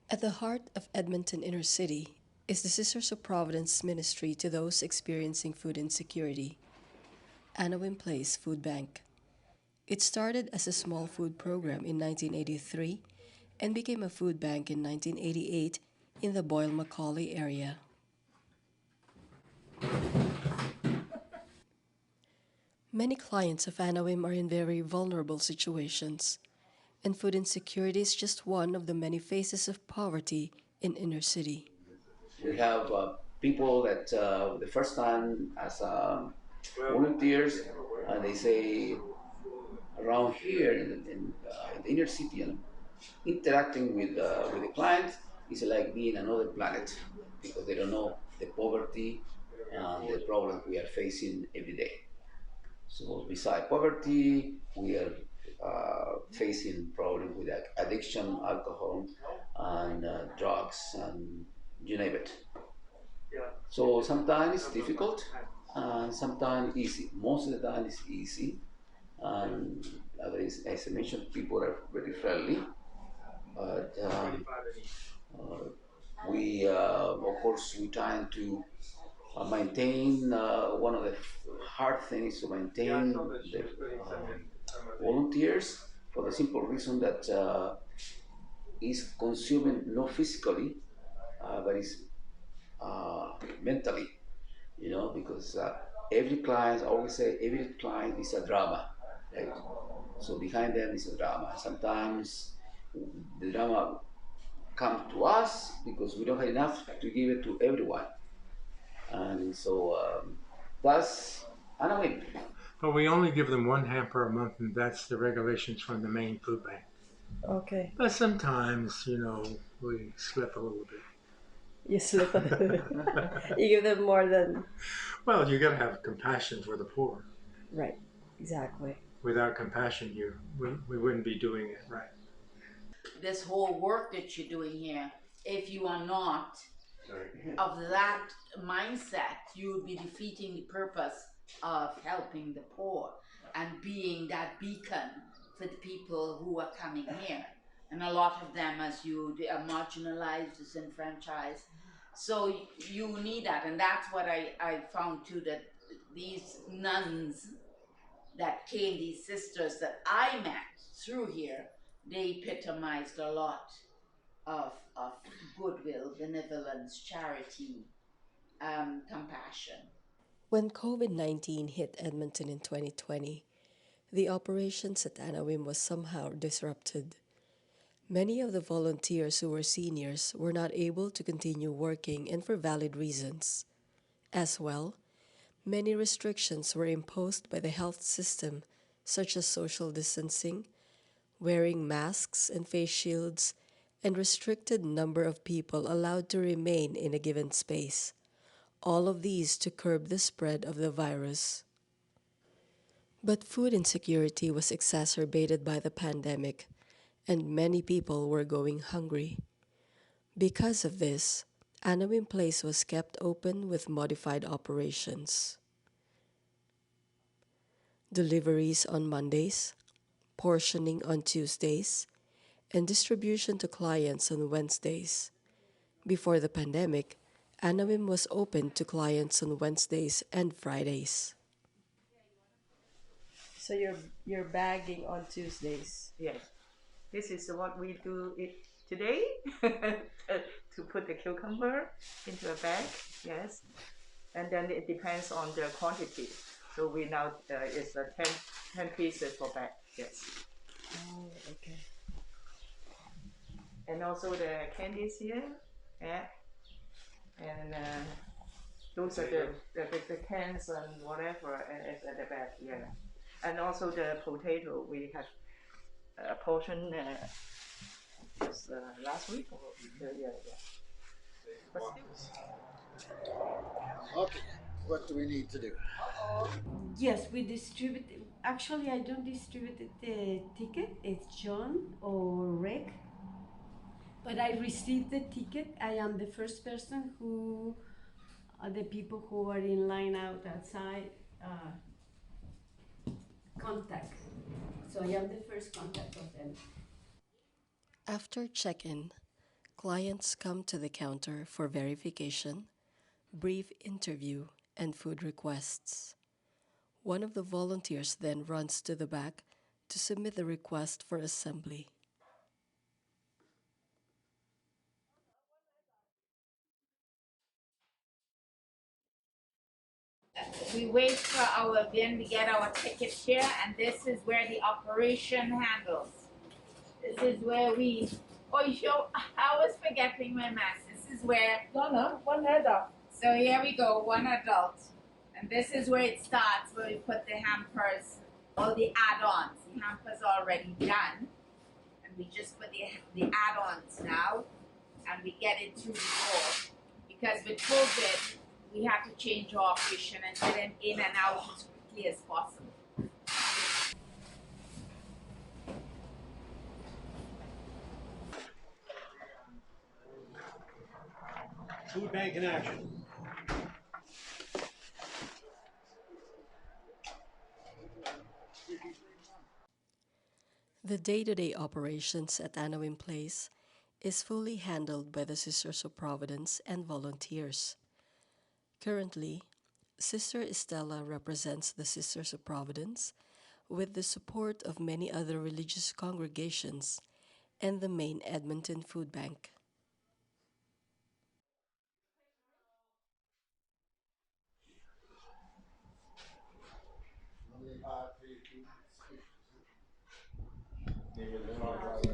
At the heart of Edmonton inner city is the Sisters of Providence ministry to those experiencing food insecurity, Anawim Place Foodbank. It started as a small food program in 1983 and became a food bank in 1988 in the Boyle-Macaulay area. Many clients of Anawim are in very vulnerable situations, and food insecurity is just one of the many faces of poverty in inner city. We have people that the first time as volunteers, they say around here in the inner city, and interacting with the clients is like being another planet because they don't know the poverty and the problems we are facing every day. So beside poverty, we are facing problems with addiction, alcohol, and drugs, and you name it. So sometimes it's difficult, and sometimes easy. Most of the time it's easy, and as I mentioned, people are very friendly. But uh, we, of course, we trying to maintain one of the hard things to maintain the volunteers for the simple reason that is consuming not physically, but is mentally, because every client, I always say, every client is a drama, right? So behind them is a drama. Sometimes the drama comes to us because we don't have enough to give it to everyone. And so that's Anawim. But we only give them one hamper a month, and that's the regulations from the main food bank. Okay. But sometimes, we slip a little bit. You slip a you give them more than. Well, you got to have compassion for the poor. Right, exactly. Without compassion, we wouldn't be doing it right. This whole work that you're doing here, if you are not of that mindset, you will be defeating the purpose of helping the poor and being that beacon for the people who are coming here. And a lot of them, as they are marginalized, disenfranchised. So you need that. And that's what I found too, that these nuns that came, these sisters that I met through here, they epitomized a lot of goodwill, benevolence, charity, compassion. When COVID 19 hit Edmonton in 2020, the operations at Anawim was somehow disrupted. Many of the volunteers who were seniors were not able to continue working and for valid reasons. As well, many restrictions were imposed by the health system, such as social distancing, wearing masks and face shields, and restricted number of people allowed to remain in a given space. All of these to curb the spread of the virus. But food insecurity was exacerbated by the pandemic, and many people were going hungry. Because of this, Anawim Place was kept open with modified operations. Deliveries on Mondays, portioning on Tuesdays, and distribution to clients on Wednesdays. Before the pandemic, Anawim was open to clients on Wednesdays and Fridays. So you're bagging on Tuesdays. Yes, this is what we do it today to put the cucumber into a bag. Yes, and then it depends on the quantity. So we now it's 10 pieces per bag. Yes. Oh, okay. And also the candies here. Yeah. And those are the cans and whatever at the back. Yeah. And also the potato we have a portion just last week. Or, yeah. But Okay, what do we need to do? Yes, we distribute. Actually, I don't distribute the ticket. It's John or Rick. But I received the ticket. I am the first person who, the people who are in line outside, contact. So I am the first contact of them. After check-in, Clients come to the counter for verification, brief interview, and food requests. One of the volunteers then runs to the back to submit the request for assembly. We wait for then we get our ticket here, and this is where the operation handles. This is where we, I was forgetting my mask. This is where, no, one adult. So here we go, one adult. And this is where it starts, where we put the hampers, all the add-ons. The hampers are already done. And we just put the add-ons now, and we get it through the door. Because with COVID, we have to change our operation and get them in and out as quickly as possible. Foodbank in action. The day-to-day operations at Anawim Place is fully handled by the Sisters of Providence and volunteers. Currently, Sister Estella represents the Sisters of Providence with the support of many other religious congregations and the main Edmonton Foodbank. Name of the Father,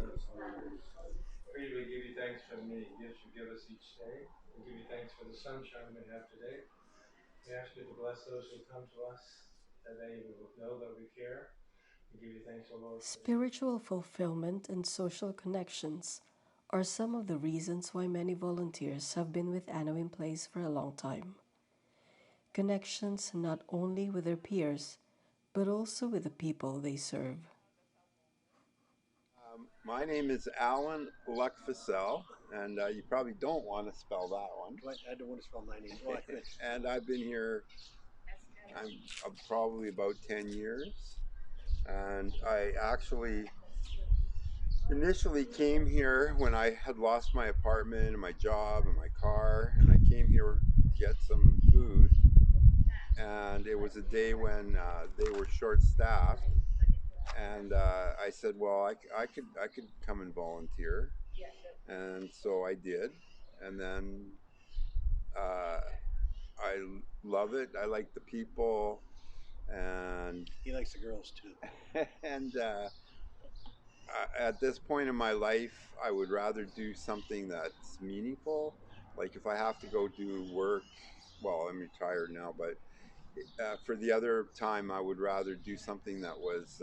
we give you thanks for the many gifts you give us each day. We give you thanks for the sunshine we have today. We ask you to bless those who come to us, that they will know that we care. We give you thanks, O Lord. Spiritual fulfillment and social connections are some of the reasons why many volunteers have been with Anawim Place for a long time. Connections not only with their peers, but also with the people they serve. My name is Alan Luckfissel, and you probably don't want to spell that one. I don't want to spell my name. Oh, I could. And I've been here, I'm probably about 10 years. And I actually initially came here when I had lost my apartment and my job and my car, and I came here to get some food. And it was a day when they were short-staffed. And I said, well, I could come and volunteer, and so I did. And then I love it. I like the people, and He likes the girls too. and at this point in my life, I would rather do something that's meaningful. Like if I have to go do work, well, I'm retired now, but for the other time, I would rather do something that was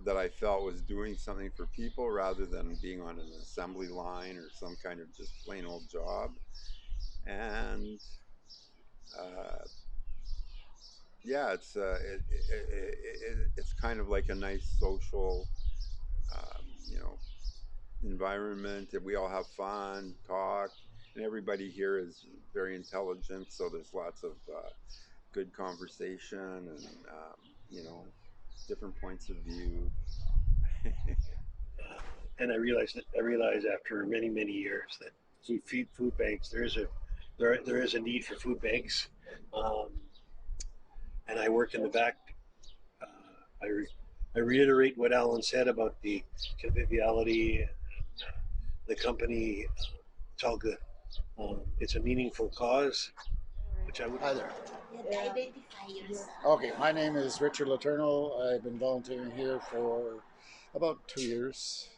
that I felt was doing something for people rather than being on an assembly line or some kind of just plain old job. And yeah, it's kind of like a nice social, environment that we all have fun, talk, and everybody here is very intelligent. So there's lots of good conversation and different points of view. And I realized after many years that food banks, there is a need for food banks, and I work in the back. I reiterate what Alan said about the conviviality and the company. It's all good. It's a meaningful cause, which I would. Hi there. Identify yourself. Okay, my name is Richard Letourneau. I've been volunteering here for about 2 years,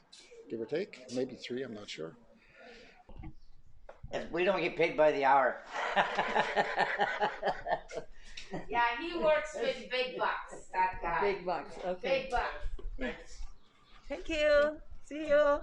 give or take, maybe 3, I'm not sure. We don't get paid by the hour. Yeah, he works with big bucks, that guy. Big bucks, okay. Big bucks. Thank you. See you.